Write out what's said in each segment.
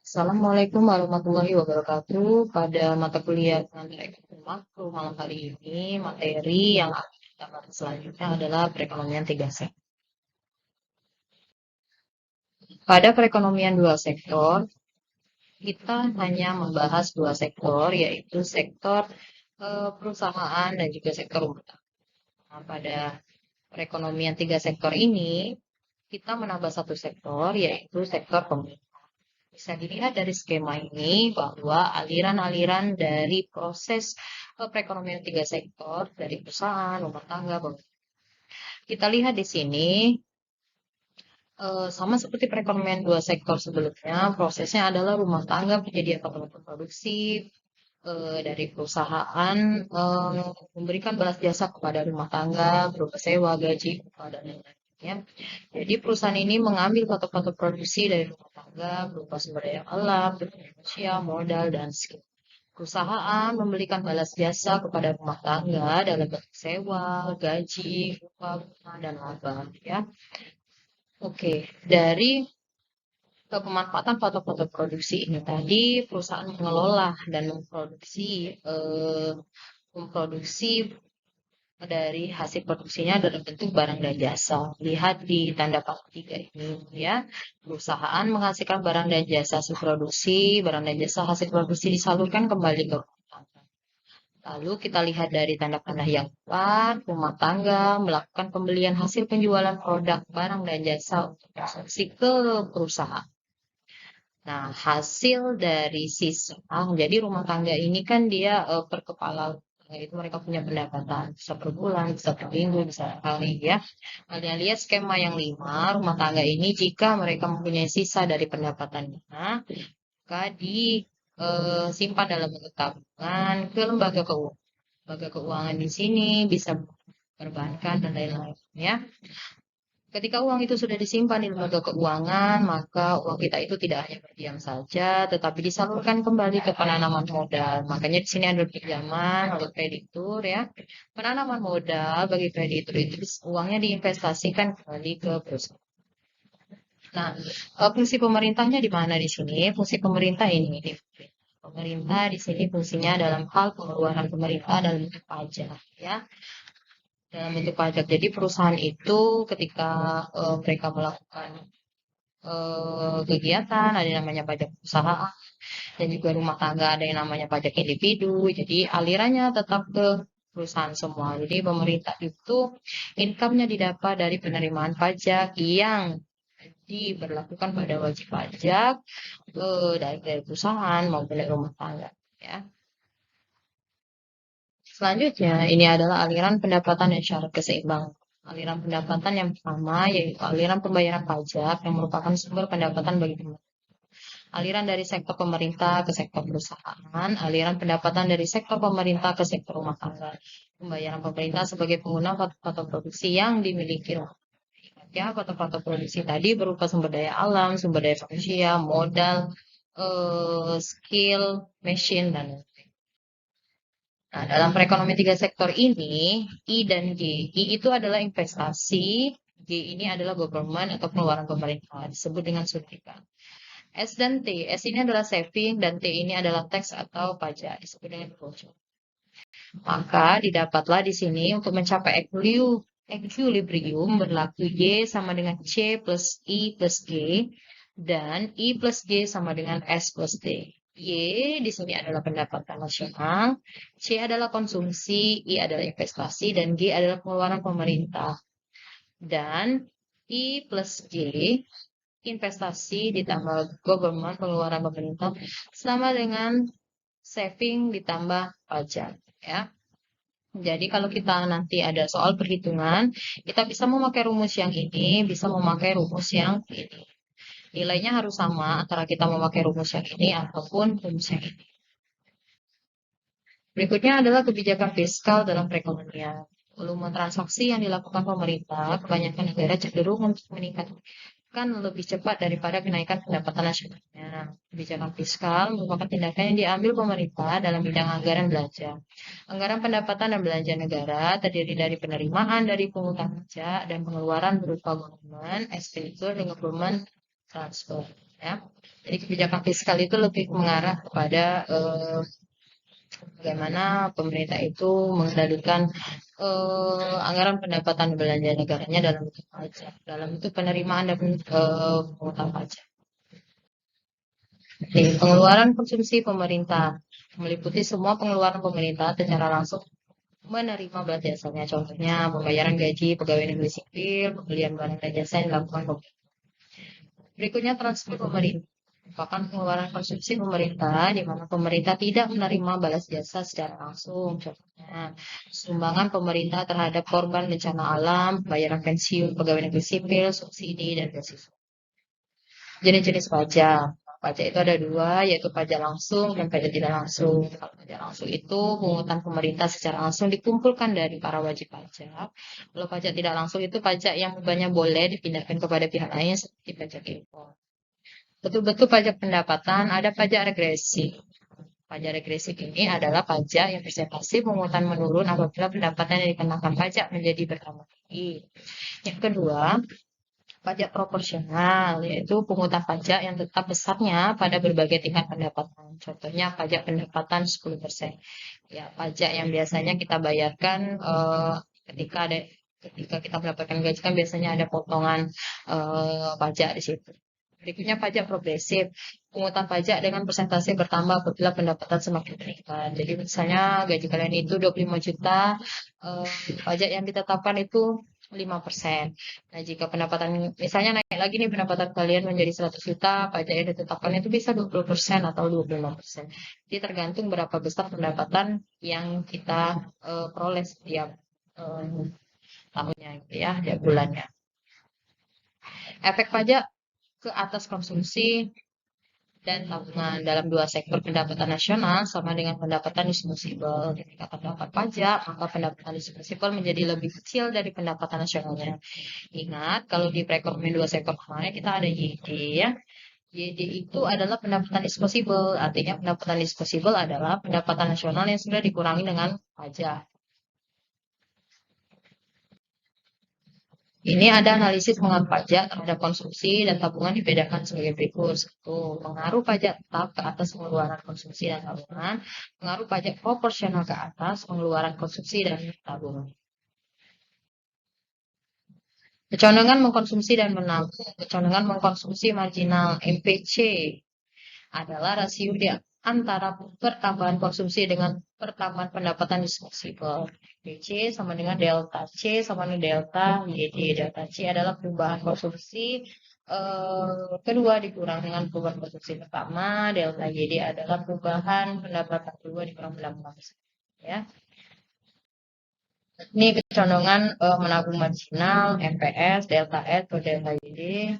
Assalamualaikum warahmatullahi wabarakatuh. Pada mata kuliah pengantar ekonomi makro malam hari ini, materi yang akan kita bahas selanjutnya adalah perekonomian tiga sektor. Pada perekonomian dua sektor, kita hanya membahas dua sektor, yaitu sektor perusahaan dan juga sektor rumah tangga. Nah, pada perekonomian tiga sektor ini, kita menambah satu sektor, yaitu sektor pemerintah. Bisa dilihat dari skema ini bahwa aliran-aliran dari proses perekonomian tiga sektor, dari perusahaan, rumah tangga, kita lihat di sini sama seperti perekonomian dua sektor sebelumnya, prosesnya adalah rumah tangga menjadi aparatur produksi, dari perusahaan memberikan balas jasa kepada rumah tangga berupa sewa, gaji, upah, dan lain-lainnya. Jadi perusahaan ini mengambil patok-patok produksi dari rumah tangga berupa sumber daya alam, manusia, modal, dan skill. Perusahaan memberikan balas jasa kepada rumah tangga dalam bentuk sewa, gaji, upah, bunga, dan laba. Ya, oke. Dari pemanfaatan patok-patok produksi ini tadi, perusahaan mengelola dan memproduksi dari hasil produksinya dalam bentuk barang dan jasa. Lihat di tanda panel 3 ini ya. Perusahaan menghasilkan barang dan jasa hasil produksi, barang dan jasa hasil produksi disalurkan kembali ke rumah tangga. Lalu kita lihat dari tanda panah yang 4, rumah tangga melakukan pembelian hasil penjualan produk, barang dan jasa untuk konsumsi ke perusahaan. Nah, hasil dari sisa, jadi rumah tangga ini kan dia per kepala itu mereka punya pendapatan bisa per bulan, bisa per minggu, bisa per kali ya. Kalian lihat skema yang 5, rumah tangga ini jika mereka mempunyai sisa dari pendapatannya, maka disimpan dalam bentuk tabungan ke lembaga keuangan. Lembaga keuangan di sini bisa perbankan dan lain-lain ya. Ketika uang itu sudah disimpan di lembaga keuangan, maka uang kita itu tidak hanya berdiam saja, tetapi disalurkan kembali ke penanaman modal. Makanya di sini ada pinjaman oleh kreditur ya. Penanaman modal bagi kreditur itu uangnya diinvestasikan kembali ke perusahaan. Nah, fungsi pemerintahnya di mana di sini? Fungsi pemerintah ini. Pemerintah di sini fungsinya dalam hal pengeluaran pemerintah dalam bentuk pajak ya. Dalam bentuk pajak. Jadi perusahaan itu ketika mereka melakukan kegiatan, ada yang namanya pajak usaha, dan juga rumah tangga ada yang namanya pajak individu. Jadi alirannya tetap ke perusahaan semua. Jadi pemerintah itu income-nya didapat dari penerimaan pajak yang diberlakukan pada wajib pajak dari perusahaan maupun dari rumah tangga. Ya. Selanjutnya, ini adalah aliran pendapatan dan syarat keseimbangan. Aliran pendapatan yang pertama yaitu aliran pembayaran pajak yang merupakan sumber pendapatan bagi pemerintah. Aliran dari sektor pemerintah ke sektor perusahaan, aliran pendapatan dari sektor pemerintah ke sektor rumah tangga. Pembayaran pemerintah sebagai pengguna patok produksi yang dimiliki rumah tangga. Ya, patok produksi tadi berupa sumber daya alam, sumber daya manusia, modal, skill, mesin, dan nah, dalam perekonomian tiga sektor ini, I dan G. I itu adalah investasi, G ini adalah government atau pengeluaran pemerintah, disebut dengan suntikan. S dan T, S ini adalah saving dan T ini adalah tax atau pajak, disebut dengan bocor. Maka didapatlah di sini untuk mencapai equilibrium berlaku Y sama dengan C plus I plus G dan I plus G sama dengan S plus T. Y di sini adalah pendapatan nasional, C adalah konsumsi, I adalah investasi, dan G adalah pengeluaran pemerintah. Dan I plus G investasi ditambah government pengeluaran pemerintah sama dengan saving ditambah pajak ya. Jadi kalau kita nanti ada soal perhitungan, kita bisa memakai rumus yang ini, bisa memakai rumus yang ini. Nilainya harus sama antara kita memakai rumus yang ini ataupun rumus yang ini. Berikutnya adalah kebijakan fiskal dalam perekonomian. Volume transaksi yang dilakukan pemerintah, kebanyakan negara cenderung untuk meningkatkan lebih cepat daripada kenaikan pendapatan nasionalnya. Kebijakan fiskal merupakan tindakan yang diambil pemerintah dalam bidang anggaran belanja. Anggaran pendapatan dan belanja negara terdiri dari penerimaan dari pungutan pajak dan pengeluaran berupa government expenditure dan government transfer. Ya. Jadi kebijakan fiskal itu lebih mengarah kepada bagaimana pemerintah itu mengendalikan anggaran pendapatan belanja negaranya dalam bentuk pajak, dalam bentuk penerimaan dan pungutan pajak. Nih, pengeluaran konsumsi pemerintah meliputi semua pengeluaran pemerintah secara langsung menerima belanja jasanya. Contohnya pembayaran gaji pegawai negeri sipil, pembelian barang dan jasa yang dilakukan pemerintah. Berikutnya transfer pemerintah. Merupakan pengeluaran konsumsi pemerintah di mana pemerintah tidak menerima balas jasa secara langsung. Contohnya, sumbangan pemerintah terhadap korban bencana alam, bayaran pensiun pegawai negeri sipil, subsidi, dan beasiswa. Jenis-jenis pajak. Pajak itu ada dua, yaitu pajak langsung dan pajak tidak langsung. Kalau pajak langsung itu pungutan pemerintah secara langsung dikumpulkan dari para wajib pajak. Kalau pajak tidak langsung itu pajak yang bebannya boleh dipindahkan kepada pihak lain seperti pajak impor. Betul-betul pajak pendapatan, ada pajak regresi. Pajak regresif ini adalah pajak yang persentase pungutan menurun apabila pendapatan yang dikenakan pajak menjadi bertambah tinggi. Yang kedua, pajak proporsional, yaitu pungutan pajak yang tetap besarnya pada berbagai tingkat pendapatan. Contohnya pajak pendapatan 10%. Ya, pajak yang biasanya kita bayarkan ketika kita mendapatkan gaji kan biasanya ada potongan pajak di situ. Berikutnya pajak progresif. Pungutan pajak dengan persentase bertambah apabila pendapatan semakin meningkat. Jadi misalnya gaji kalian itu 25 juta, pajak yang ditetapkan itu 5%. Nah, jika pendapatan misalnya naik lagi nih pendapatan kalian menjadi 100 juta, pajak yang ditetapkan itu bisa 20% atau 25%. Jadi tergantung berapa besar pendapatan yang kita peroleh setiap tahunnya gitu ya, tiap bulannya. Efek pajak ke atas konsumsi dan tabungan dalam dua sektor pendapatan nasional sama dengan pendapatan disposibel. Ketika terdapat pajak, maka pendapatan disposibel menjadi lebih kecil dari pendapatan nasionalnya. Ingat, kalau di perekonomian dua sektor kemarin kita ada YD ya. YD itu adalah pendapatan disposibel, artinya pendapatan disposibel adalah pendapatan nasional yang sudah dikurangi dengan pajak. Ini ada analisis pengaruh pajak terhadap konsumsi dan tabungan dibedakan sebagai berikut. Satu, pengaruh pajak tetap ke atas pengeluaran konsumsi dan tabungan. Pengaruh pajak proporsional ke atas pengeluaran konsumsi dan tabungan. Kecondongan mengkonsumsi dan menabung. Kecondongan mengkonsumsi marginal MPC adalah rasio di antara pertambahan konsumsi dengan pertambahan pendapatan disposibel. DC sama dengan delta C sama dengan delta YD. Delta C adalah perubahan konsumsi kedua dikurang dengan perubahan konsumsi pertama. Delta YD adalah perubahan pendapatan kedua dikurang pendapatan ya. Ini kecondongan menabung marginal, MPS, delta S, atau delta YD.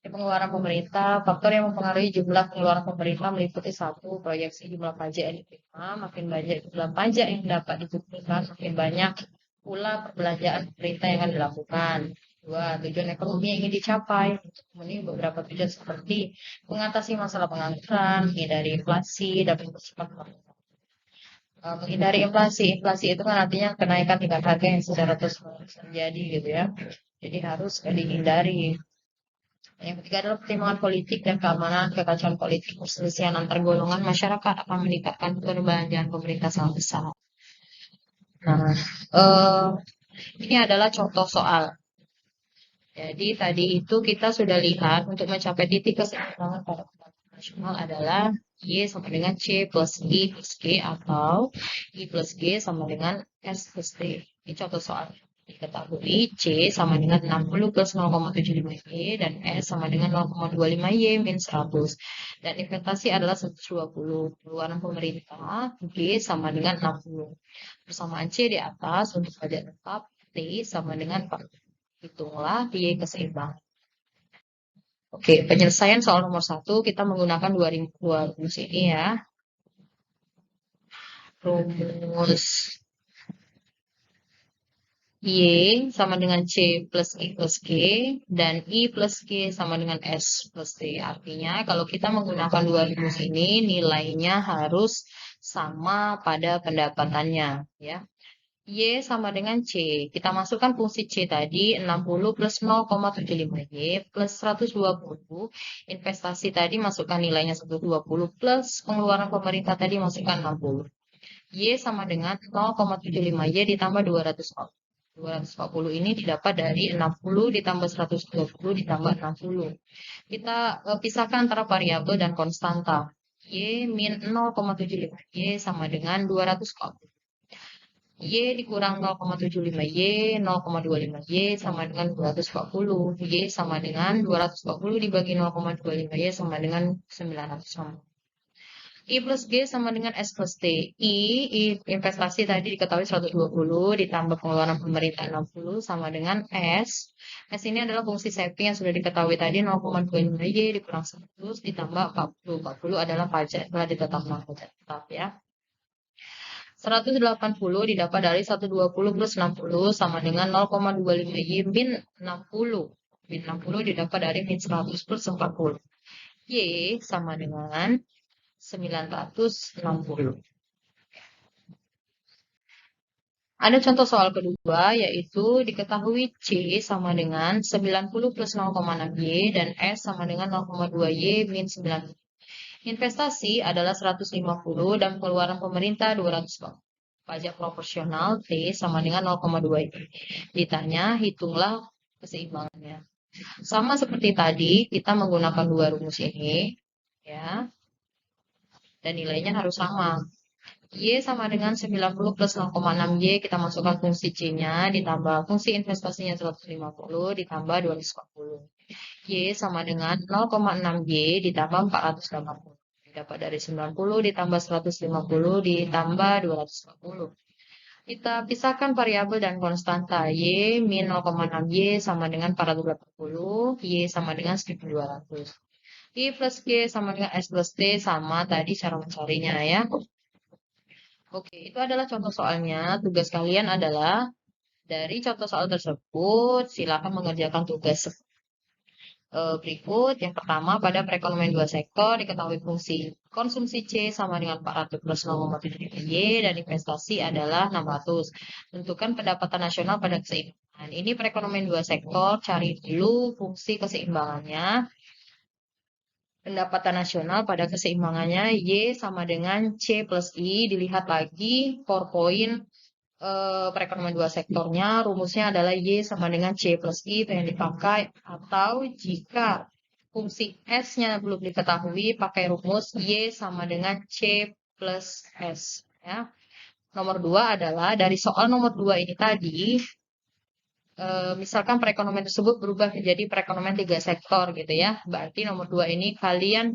Pengeluaran pemerintah, faktor yang mempengaruhi jumlah pengeluaran pemerintah meliputi satu, proyeksi jumlah pajak yang diterima, makin banyak jumlah pajak yang dapat dikumpulkan, makin banyak pula perbelanjaan pemerintah yang akan dilakukan. Dua, tujuan ekonomi yang ingin dicapai. Untuk memenuhi beberapa tujuan seperti mengatasi masalah pengangguran, menghindari inflasi, dan mempercepat menghindari inflasi. Inflasi itu kan artinya kenaikan tingkat harga yang secara terus terjadi gitu ya. Jadi harus dihindari. Yang ketiga adalah pertimbangan politik dan keamanan. Kekacauan politik perselisihan antar golongan masyarakat akan meningkatkan perbelanjaan pemerintah sangat besar. Nah, ini adalah contoh soal. Jadi tadi itu kita sudah lihat untuk mencapai titik keseimbangan pada pendapatan nasional adalah Y sama dengan C plus I plus G atau I plus G sama dengan S plus D. Ini contoh soal. Diketahui C sama dengan 60 plus 0,75Y dan S sama dengan 0,25Y min 100. Dan investasi adalah 120. Pengeluaran pemerintah G sama dengan 60. Persamaan C di atas untuk pajak tetap T sama dengan 40. Hitunglah Y keseimbangan. Oke, penyelesaian soal nomor 1 kita menggunakan 2 rumus ini ya. Rumus Y sama dengan C plus I plus G dan I plus G sama dengan S plus D. Artinya kalau kita menggunakan 2 rumus ini nilainya harus sama pada pendapatannya ya. Y sama dengan C. Kita masukkan fungsi C tadi 60 plus 0,75Y plus 120. Investasi tadi masukkan nilainya 120 plus pengeluaran pemerintah tadi masukkan 60. Y sama dengan 0,75Y ditambah 240. 240 ini didapat dari 60 ditambah 120 ditambah 60. Kita pisahkan antara variabel dan konstanta. Y min 0,75Y sama dengan 240. Y dikurang 0,75Y, 0,25Y sama dengan 240. Y sama dengan 240 dibagi 0,25Y sama dengan 960. I plus G sama dengan S plus T. I investasi tadi diketahui 120 ditambah pengeluaran pemerintah 60 sama dengan S. S ini adalah fungsi saving yang sudah diketahui tadi 0,25Y dikurang 100 ditambah 40. 40 adalah pajak telah ditetapkan pajak tetap ya. 180 didapat dari 120 plus 60 sama dengan 0,25Y min 60. Min 60 didapat dari min 100 plus 40. Y sama dengan 960. Ada contoh soal kedua, yaitu diketahui C sama dengan 90 plus 0,6Y dan S sama dengan 0,2Y min 90. Investasi adalah 150 dan pengeluaran pemerintah 240. Pajak proporsional T sama dengan 0,2Y. Ditanya, hitunglah keseimbangannya. Sama seperti tadi, kita menggunakan dua rumus ini, ya, dan nilainya harus sama. Y sama dengan 90 plus 0,6Y, kita masukkan fungsi C-nya, ditambah fungsi investasinya 150, ditambah 240. Y sama dengan 0,6Y ditambah 480. Dapat dari 90 ditambah 150 ditambah 240. Kita pisahkan variabel dan konstanta. Y min 0,6Y sama dengan 480. Y sama dengan 1200. I plus G sama dengan S plus T sama tadi cara mencarinya ya. Oke, itu adalah contoh soalnya. Tugas kalian adalah dari contoh soal tersebut, silakan mengerjakan tugas berikut. Yang pertama, pada perekonomian dua sektor, diketahui fungsi konsumsi C sama dengan 400 plus 0,7Y dan investasi adalah 600. Tentukan pendapatan nasional pada keseimbangan. Ini perekonomian dua sektor, cari dulu fungsi keseimbangannya. Pendapatan nasional pada keseimbangannya Y sama dengan C plus I. Dilihat lagi PowerPoint perekonomian dua sektornya. Rumusnya adalah Y sama dengan C plus I itu yang dipakai. Atau jika fungsi S-nya belum diketahui, pakai rumus Y sama dengan C plus S. Ya. Nomor 2 adalah dari soal nomor 2 ini tadi, misalkan perekonomian tersebut berubah menjadi perekonomian tiga sektor gitu ya. Berarti nomor 2 ini kalian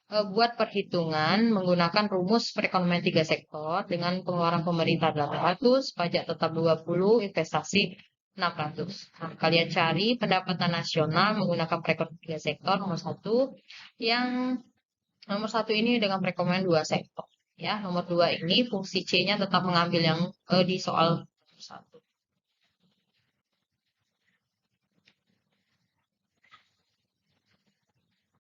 buat perhitungan menggunakan rumus perekonomian tiga sektor dengan pengeluaran pemerintah 800, pajak tetap 20, investasi 600. Nah, kalian cari pendapatan nasional menggunakan perekonomian tiga sektor nomor 1. Yang nomor 1 ini dengan perekonomian dua sektor. Ya, nomor 2 ini fungsi C-nya tetap mengambil yang di soal 1.